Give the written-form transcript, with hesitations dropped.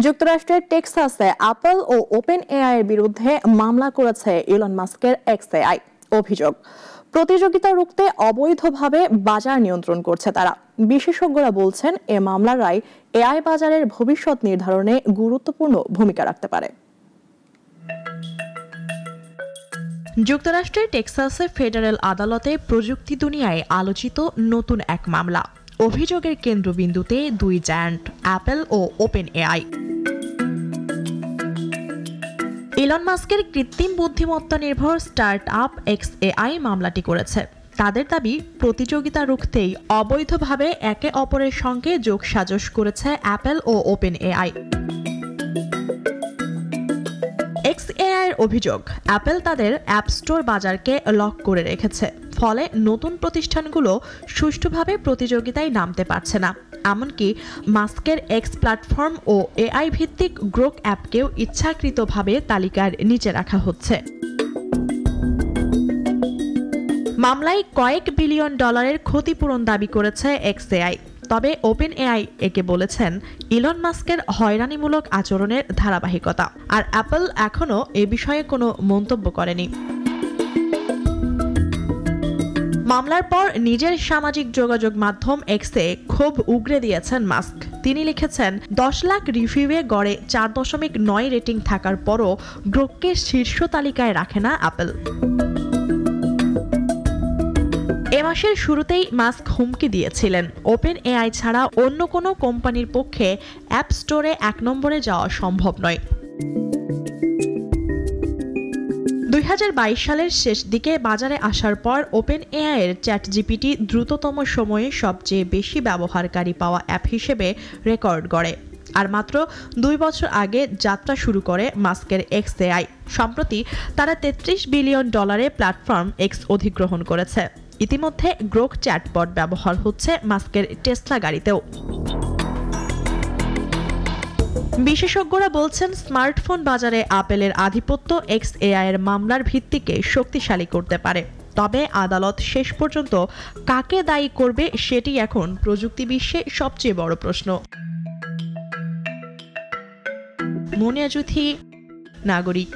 যুক্তরাষ্ট্রের টেক্সাসে অ্যাপল ও open AI এর বিরুদ্ধে মামলা করেছে ইলন মাস্কের এক্সএআই। অভিযোগ, প্রতিযোগিতা রুখতে অবৈধভাবে বাজার নিয়ন্ত্রণ করছে তারা। বিশেষজ্ঞরা বলছেন, এ মামলার রায় এআই বাজারের ভবিষ্যৎ নির্ধারণে গুরুত্বপূর্ণ ভূমিকা রাখতে পারে। যুক্তরাষ্ট্রের টেক্সাসে ফেডারেল আদালতে প্রযুক্তি দুনিয়ায় আলোচিত নতুন এক মামলা। অভিযোগের কেন্দ্রবিন্দুতে দুই জায়ান্ট অ্যাপল ও ওপেন এআই। ইলন মাস্কের কৃত্রিম বুদ্ধিমত্তা নির্ভর স্টার্ট আপ এক্সএআই মামলাটি করেছে। তাদের দাবি, প্রতিযোগিতা রুখতেই অবৈধভাবে একে অপরের সঙ্গে যোগসাজশ করেছে অ্যাপল ও ওপেন এআই। এক্সএআই এর অভিযোগ, অ্যাপল তাদের অ্যাপ স্টোর বাজারকে লক করে রেখেছে, ফলে নতুন প্রতিষ্ঠানগুলো সুষ্ঠুভাবে প্রতিযোগিতায় নামতে পারছে না। এমনকি মাস্কের এক্স প্ল্যাটফর্ম ও এআই ভিত্তিক গ্রোক অ্যাপকেও ইচ্ছাকৃতভাবে তালিকার নিচে রাখা হচ্ছে। মামলায় কয়েক বিলিয়ন ডলারের ক্ষতিপূরণ দাবি করেছে এক্সএআই। তবে ওপেন এআই একে বলেছেন ইলন মাস্কের হয়রানিমূলক আচরণের ধারাবাহিকতা, আর অ্যাপল এখনও এ বিষয়ে কোনো মন্তব্য করেনি। মামলার পর নিজের সামাজিক যোগাযোগ মাধ্যম এক্সে ক্ষোভ উগরে দিয়েছেন মাস্ক। তিনি লিখেছেন, 10 লাখ রিভিউয়ে গড়ে 4.9 রেটিং থাকার পরও গ্রোককে শীর্ষ তালিকায় রাখে না অ্যাপল। এ মাসের শুরুতেই মাস্ক হুমকি দিয়েছিলেন, ওপেন এআই ছাড়া অন্য কোনো কোম্পানির পক্ষে অ্যাপ স্টোরে 1 নম্বরে যাওয়া সম্ভব নয়। 2022 সালের শেষ দিকে বাজারে আসার পর ওপেন এআই এর চ্যাটজিপিটি দ্রুততম সময়ে সবচেয়ে বেশি ব্যবহারকারী পাওয়া অ্যাপ হিসেবে রেকর্ড গড়ে। আর মাত্র 2 বছর আগে যাত্রা শুরু করে মাস্কের এক্সএআই। সম্প্রতি তারা $33 বিলিয়ন প্ল্যাটফর্ম এক্স অধিগ্রহণ করেছে। ইতিমধ্যে গ্রোক চ্যাটবট ব্যবহার হচ্ছে মাস্কের টেসলা গাড়িতেও। বিশেষজ্ঞরা বলছেন, স্মার্টফোন বাজারে অ্যাপলের আধিপত্য এক্সএআই এর মামলার ভিত্তিকে শক্তিশালী করতে পারে। তবে আদালত শেষ পর্যন্ত কাকে দায়ী করবে সেটি এখন প্রযুক্তি বিশ্বে সবচেয়ে বড় প্রশ্ন। মুনিয়া জুথি, নাগরিক।